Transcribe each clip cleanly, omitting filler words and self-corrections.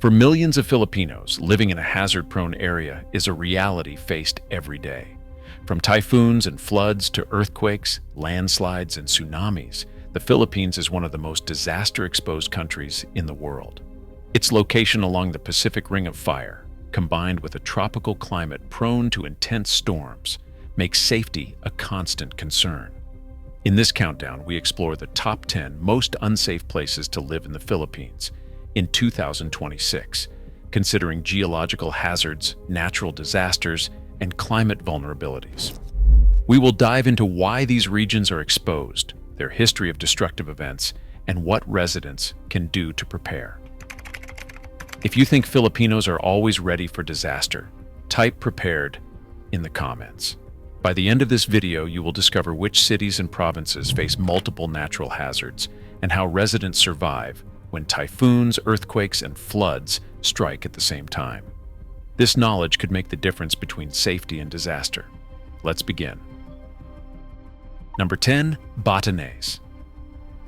For millions of Filipinos, living in a hazard-prone area is a reality faced every day. From typhoons and floods to earthquakes, landslides, and tsunamis, the Philippines is one of the most disaster-exposed countries in the world. Its location along the Pacific Ring of Fire, combined with a tropical climate prone to intense storms, makes safety a constant concern. In this countdown, we explore the top 10 most unsafe places to live in the Philippines in 2026, considering geological hazards, natural disasters, and climate vulnerabilities. We will dive into why these regions are exposed, their history of destructive events, and what residents can do to prepare. If you think Filipinos are always ready for disaster, type prepared in the comments. By the end of this video, you will discover which cities and provinces face multiple natural hazards and how residents survive when typhoons, earthquakes, and floods strike at the same time. This knowledge could make the difference between safety and disaster. Let's begin. Number 10, Batanes.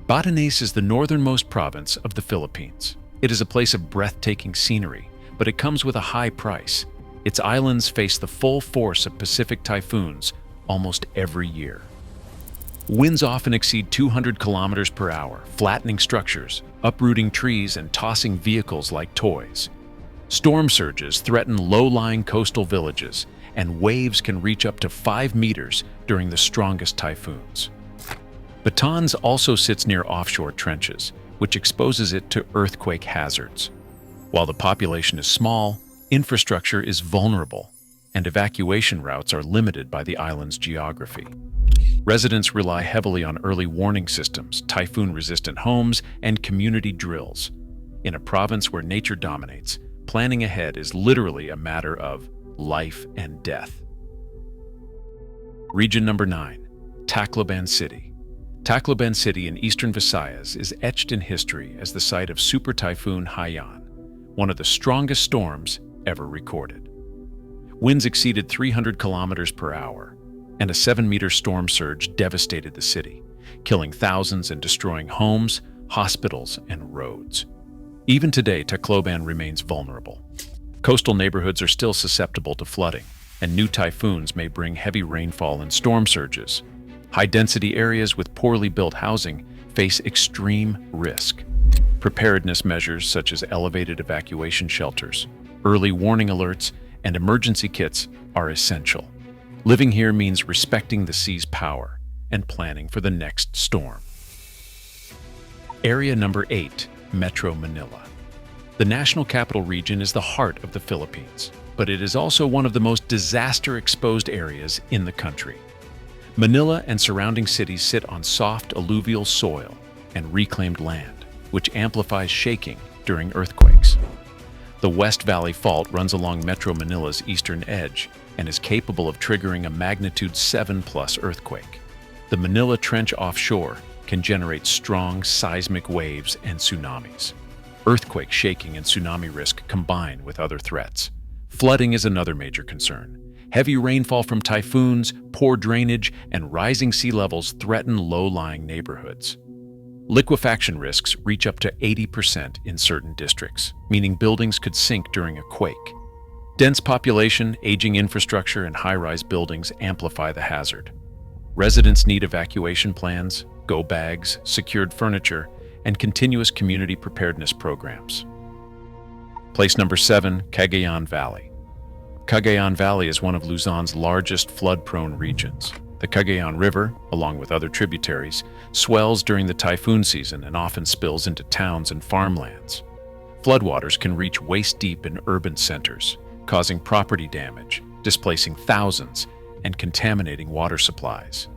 Batanes is the northernmost province of the Philippines. It is a place of breathtaking scenery, but it comes with a high price. Its islands face the full force of Pacific typhoons almost every year. Winds often exceed 200 kilometers per hour, flattening structures, uprooting trees, and tossing vehicles like toys. Storm surges threaten low-lying coastal villages, and waves can reach up to 5 meters during the strongest typhoons. Batanes also sits near offshore trenches, which exposes it to earthquake hazards. While the population is small, infrastructure is vulnerable, and evacuation routes are limited by the island's geography. Residents rely heavily on early warning systems, typhoon-resistant homes, and community drills. In a province where nature dominates, planning ahead is literally a matter of life and death. Region number 9, Tacloban City. Tacloban City in eastern Visayas is etched in history as the site of Super Typhoon Haiyan, one of the strongest storms ever recorded. Winds exceeded 300 kilometers per hour, and a 7-meter storm surge devastated the city, killing thousands and destroying homes, hospitals, and roads. Even today, Tacloban remains vulnerable. Coastal neighborhoods are still susceptible to flooding, and new typhoons may bring heavy rainfall and storm surges. High-density areas with poorly built housing face extreme risk. Preparedness measures such as elevated evacuation shelters, early warning alerts, and emergency kits are essential. Living here means respecting the sea's power and planning for the next storm. Area number 8, Metro Manila. The National Capital Region is the heart of the Philippines, but it is also one of the most disaster-exposed areas in the country. Manila and surrounding cities sit on soft alluvial soil and reclaimed land, which amplifies shaking during earthquakes. The West Valley Fault runs along Metro Manila's eastern edge and is capable of triggering a magnitude 7+ earthquake. The Manila Trench offshore can generate strong seismic waves and tsunamis. Earthquake shaking and tsunami risk combine with other threats. Flooding is another major concern. Heavy rainfall from typhoons, poor drainage, and rising sea levels threaten low-lying neighborhoods. Liquefaction risks reach up to 80% in certain districts, meaning buildings could sink during a quake. Dense population, aging infrastructure, and high-rise buildings amplify the hazard. Residents need evacuation plans, go bags, secured furniture, and continuous community preparedness programs. Place number 7, Cagayan Valley. Cagayan Valley is one of Luzon's largest flood-prone regions. The Cagayan River, along with other tributaries, swells during the typhoon season and often spills into towns and farmlands. Floodwaters can reach waist-deep in urban centers, causing property damage, displacing thousands, and contaminating water supplies.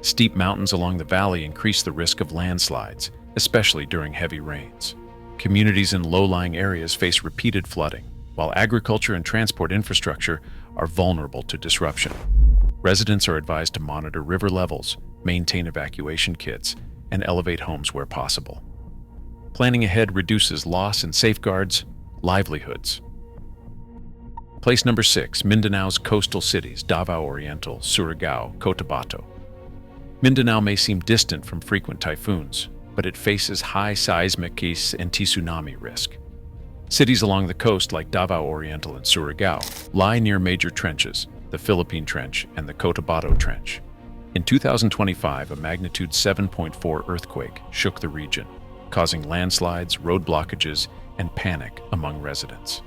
Steep mountains along the valley increase the risk of landslides, especially during heavy rains. Communities in low-lying areas face repeated flooding, while agriculture and transport infrastructure are vulnerable to disruption. Residents are advised to monitor river levels, maintain evacuation kits, and elevate homes where possible. Planning ahead reduces loss and safeguards livelihoods. Place number 6, Mindanao's coastal cities, Davao Oriental, Surigao, Cotabato. Mindanao may seem distant from frequent typhoons, but it faces high seismic and tsunami risk. Cities along the coast like Davao Oriental and Surigao lie near major trenches, the Philippine Trench and the Cotabato Trench. In 2025, a magnitude 7.4 earthquake shook the region, causing landslides, road blockages, and panic among residents.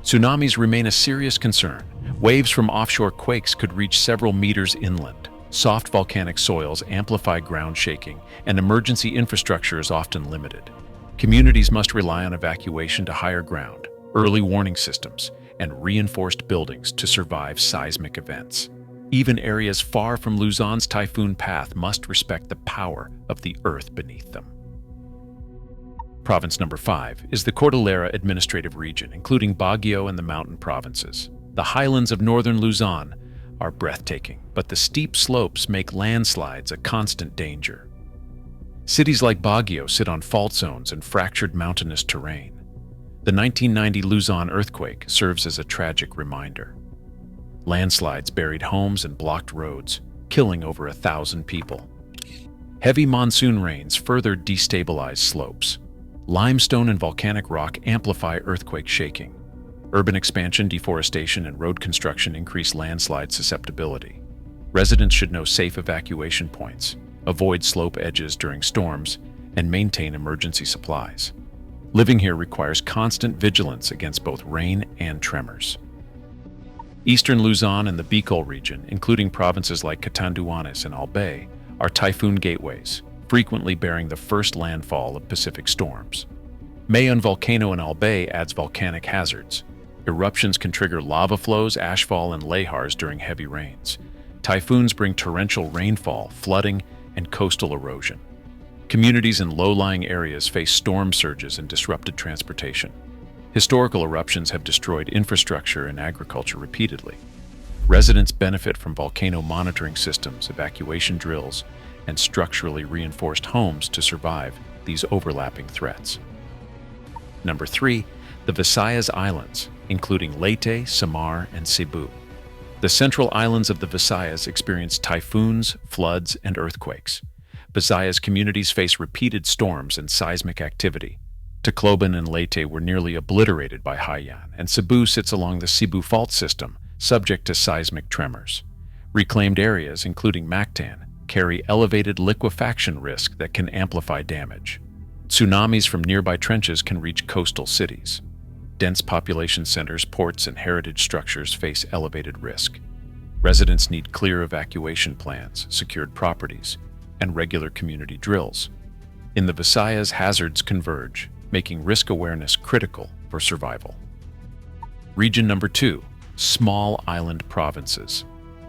Tsunamis remain a serious concern. Waves from offshore quakes could reach several meters inland. Soft volcanic soils amplify ground shaking, and emergency infrastructure is often limited. Communities must rely on evacuation to higher ground, early warning systems, and reinforced buildings to survive seismic events. Even areas far from Luzon's typhoon path must respect the power of the earth beneath them. Province number 5 is the Cordillera Administrative Region, including Baguio and the mountain provinces. The highlands of northern Luzon are breathtaking, but the steep slopes make landslides a constant danger. Cities like Baguio sit on fault zones and fractured mountainous terrain. The 1990 Luzon earthquake serves as a tragic reminder. Landslides buried homes and blocked roads, killing over 1,000 people. Heavy monsoon rains further destabilize slopes. Limestone and volcanic rock amplify earthquake shaking. Urban expansion, deforestation, and road construction increase landslide susceptibility. Residents should know safe evacuation points, avoid slope edges during storms, and maintain emergency supplies. Living here requires constant vigilance against both rain and tremors. Eastern Luzon and the Bicol region, including provinces like Catanduanes and Albay, are typhoon gateways, frequently bearing the first landfall of Pacific storms. Mayon volcano in Albay adds volcanic hazards. Eruptions can trigger lava flows, ashfall, and lahars during heavy rains. Typhoons bring torrential rainfall, flooding, and coastal erosion. Communities in low-lying areas face storm surges and disrupted transportation. Historical eruptions have destroyed infrastructure and agriculture repeatedly. Residents benefit from volcano monitoring systems, evacuation drills, and structurally reinforced homes to survive these overlapping threats. Number 3, the Visayas Islands, including Leyte, Samar, and Cebu. The central islands of the Visayas experience typhoons, floods, and earthquakes. Visayas communities face repeated storms and seismic activity. Tacloban and Leyte were nearly obliterated by Haiyan, and Cebu sits along the Cebu fault system, subject to seismic tremors. Reclaimed areas, including Mactan, carry elevated liquefaction risk that can amplify damage. Tsunamis from nearby trenches can reach coastal cities. Dense population centers, ports, and heritage structures face elevated risk. Residents need clear evacuation plans, secured properties, and regular community drills. In the Visayas, hazards converge, making risk awareness critical for survival. Region number 2, small island provinces.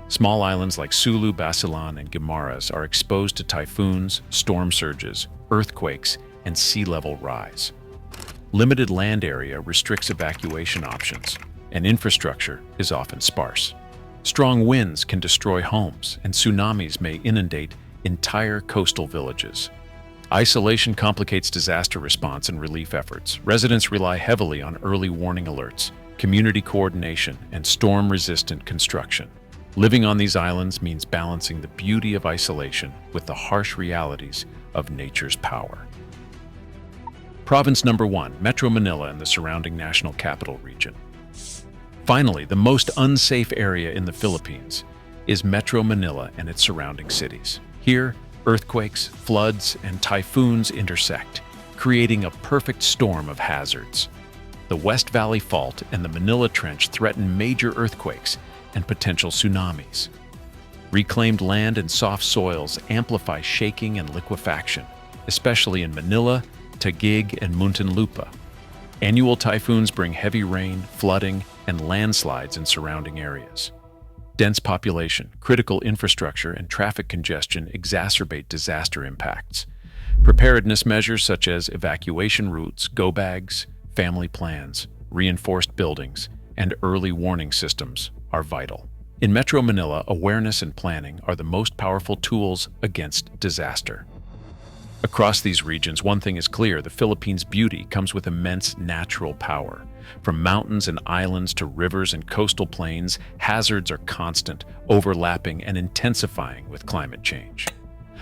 Small islands like Sulu, Basilan, and Guimaras are exposed to typhoons, storm surges, earthquakes, and sea level rise. Limited land area restricts evacuation options, and infrastructure is often sparse. Strong winds can destroy homes, and tsunamis may inundate entire coastal villages. Isolation complicates disaster response and relief efforts. Residents rely heavily on early warning alerts, community coordination, and storm-resistant construction. Living on these islands means balancing the beauty of isolation with the harsh realities of nature's power. Province number 1, Metro Manila and the surrounding National Capital Region. Finally, the most unsafe area in the Philippines is Metro Manila and its surrounding cities. Here, earthquakes, floods, and typhoons intersect, creating a perfect storm of hazards. The West Valley Fault and the Manila Trench threaten major earthquakes and potential tsunamis. Reclaimed land and soft soils amplify shaking and liquefaction, especially in Manila, Taguig, and Muntinlupa. Annual typhoons bring heavy rain, flooding, and landslides in surrounding areas. Dense population, critical infrastructure, and traffic congestion exacerbate disaster impacts. Preparedness measures such as evacuation routes, go bags, family plans, reinforced buildings, and early warning systems are vital. In Metro Manila, awareness and planning are the most powerful tools against disaster. Across these regions, one thing is clear: the Philippines' beauty comes with immense natural power. From mountains and islands to rivers and coastal plains, hazards are constant, overlapping, and intensifying with climate change.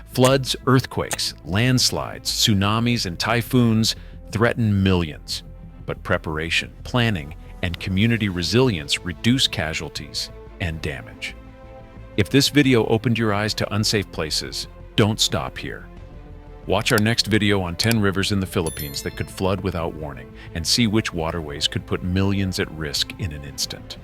Floods, earthquakes, landslides, tsunamis, and typhoons threaten millions. but preparation, planning, and community resilience reduce casualties and damage. If this video opened your eyes to unsafe places, don't stop here. Watch our next video on 10 rivers in the Philippines that could flood without warning, and see which waterways could put millions at risk in an instant.